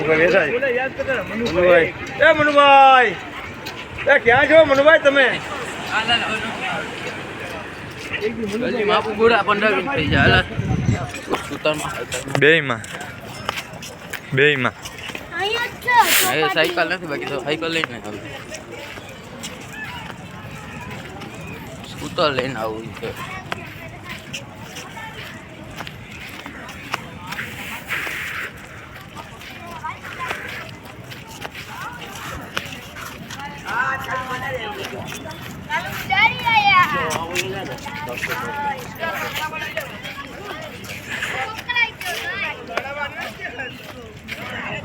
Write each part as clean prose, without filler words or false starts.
મનુભાઈ એ મનુભાઈ એ ક્યાં છો મનુભાઈ તમે? બેયમાં સાયકલ નથી બાકી તો સાયકલ લઈને આવું સ્કૂટર લઈને આવું છે.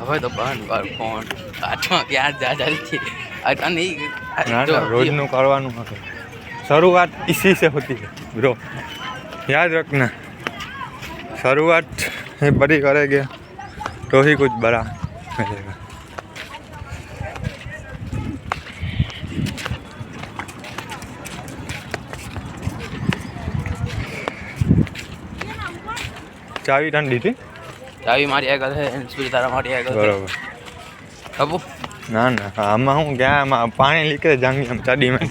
હવે તો બાર ફોન હાથમાં ક્યાં જલ્દી રોજનું કરવાનું હતું. शुरुआत इसी से होती है ब्रो, याद रखना. शुरुआत बड़ी करेंगे तो ही कुछ बड़ा मिलेगा. चावी ठंडी थी. चावी मारी આગળ છે સ્પીડ તારા મારી આગળ બરોબર. અબુ ના ના આમાં હું ગયા આમાં પાણી લીકે જાંગી આમ ચાડીમાં.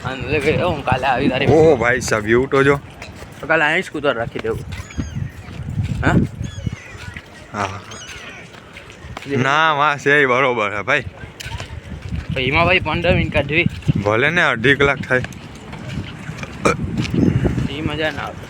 અને કે હું કાલે આવી તારી. ઓ ભાઈ સાહેબ વ્યૂ તો જો. તો કાલે અહીં સ્કૂટર રાખી દેવું. હા હા ના વાહ છે બરોબર છે ભાઈ. તો એમાં ભાઈ 15 મિનિટ કાઢવી ભલે ને 2.5 કલાક થાય. એ મજા ના આવે.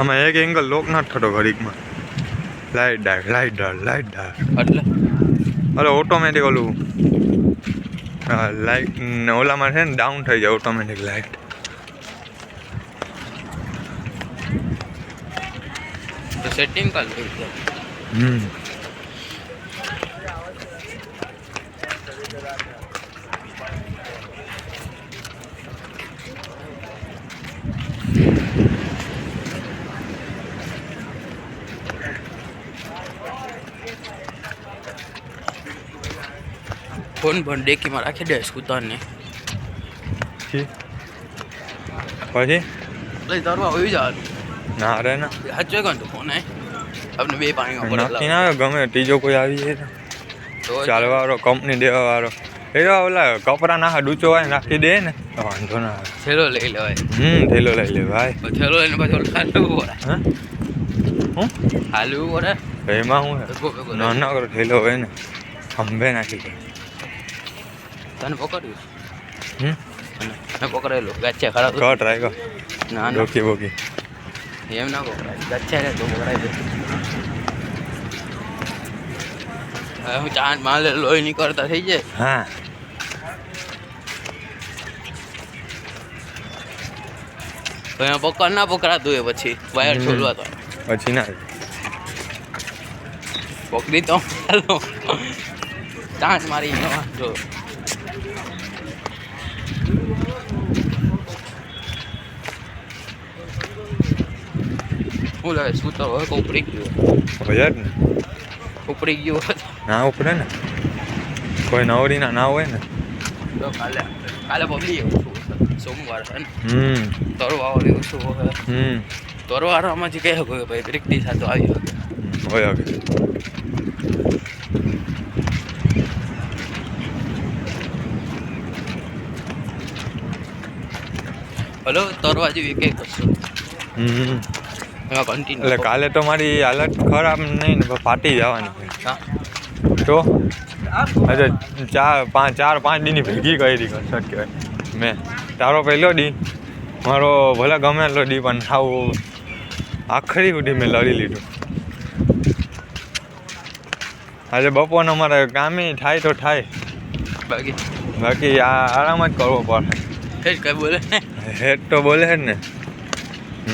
આમાં એક એંગલ લોક ના થતો ઘડીકમાં. લાઈટ ડાર અરે ઓટોમેટિક ઓલું લાઈટ ઓલામાં છે ને ડાઉન થઈ જાય ઓટોમેટિક લાઈટ. તો સેટિંગ કર લે. ફોન પણ ડેકીમાં રાખી દે સ્કૂટરને. પછી તરવા હોઈ જવાનું. ના રે ના સાચો કોણ તો ફોન આપણે બે પાણીમાં નક્કી ના ગમે ત્રીજો કોઈ આવી જાય તો ચાલવા વાળો કંપની દેવા વાળો એ ઓલા કપડા નાખા ડૂચો હોય નાખી દે ને તો વાંધો ના આવે. થેલો લઈ લેવાય. થેલો લઈ લે ભાઈ. થેલો લઈને પછી હાલવું પડે. હું હાલવું પડે એમાં હું નાનો કરો થેલો હોય ને ખંભે નાખી દે. તને પકડ્યું મેં પકડેલું ગાચ્યા ખરાબ કર ટ્રાય કર. ના બોકી બોકી એમ ના પકડાય ગાચ્યા રે તો પકડાય દે. હવે હું ચાંદ માલે લોહી નીકળતા થઈ જાય. હા તો એમાં પકડ ના પકડાતું હોય પછી વાયર છોડવા તો પછી ના પકડી તો ચાંદ મારી જો હું લાગે શું તો હવે ઉપડી ગયું બજાર ને ઉપડી ગયું ના ઉપડે ને કોઈ નવરી ના હોય ને તો કાલે પબલી એવું સોમવાર છે ને તરવા એવું શું હોય તરવાળામાંથી કહે કે ભાઈ પ્રેક્ટિસ આ તો આવી હોય હવે હલો તરવા જેવી કઈ કરશો એમાં કન્ટિન્યુ એટલે કાલે તો મારી હાલત ખરાબ નહીં ને ફાટી જવાની તો અરે 4-5 દીની ભેગી કરી કસરત કહેવાય. મેં તારો પહેલો દી મારો ભલે ગમે એટલો દી પણ આવું આખરી સુધી મેં લડી લીધું. આજે બપોરનો અમારે કામે થાય તો થાય બાકી આ આરામ જ કરવો પડે. કઈ બોલે હેડ તો બોલે જ ને.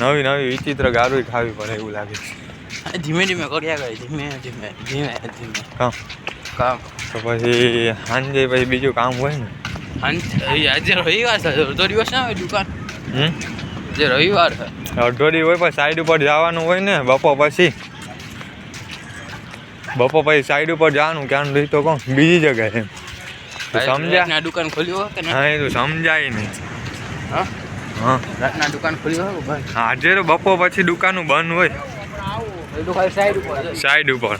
નવી નવી વિચિત્ર ગારું ખાવી પડે એવું લાગે છે. ધીમે ધીમે કર્યા કરે ધીમે ધીમે કામ કામ તો પછી સાંજે પછી બીજું કામ હોય ને. આજે રવિવાર છે, અડધો દિવસ ના હોય દુકાન. હમ જે રવિવાર છે અડધો દી હોય પછી સાઈડ ઉપર જવાનું હોય ને બપોર પછી સાઈડ ઉપર જવાનું ક્યાં રહી તો કહું બીજી જગ્યાએ એમ તું સમજ્યા. રાતના દુકાન ખોલ્યું હોય કે હા એ તું સમજાય નહીં. હા હા રાતના દુકાન ખોલ્યું હોય ભાઈ. આજે તો બપોર પછી દુકાનું બંધ હોય એ તો ખાલી સાઈડ ઉપર છે. સાઈડ ઉપર.